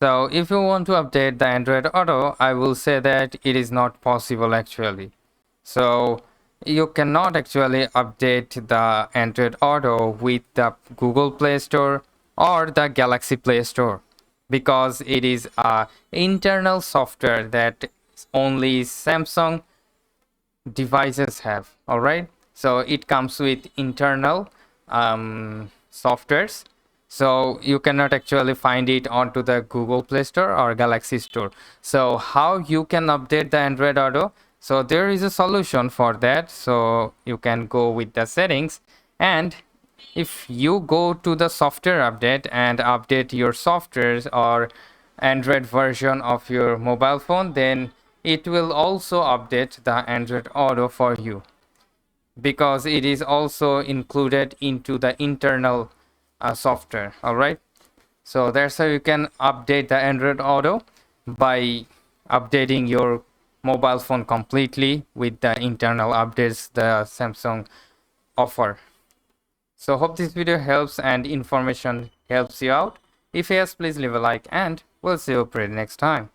So if you want to update the Android Auto, I will say that it is not possible actually. So you cannot actually update the Android Auto with the Google Play Store or the Galaxy Play Store because it is a internal software that only Samsung devices have. All right, so it comes with internal softwares, so you cannot actually find it onto the Google Play Store or Galaxy Store. So how you can update the Android Auto? So there is a solution for that. So you can go with the settings, and if you go to the software update and update your softwares or Android version of your mobile phone, then it will also update the Android Auto for you because it is also included into the internal software. All right, so that's how you can update the Android Auto, by updating your mobile phone completely with the internal updates the Samsung offer. So hope this video helps and information helps you out. If yes, please leave a like and we'll see you pretty next time.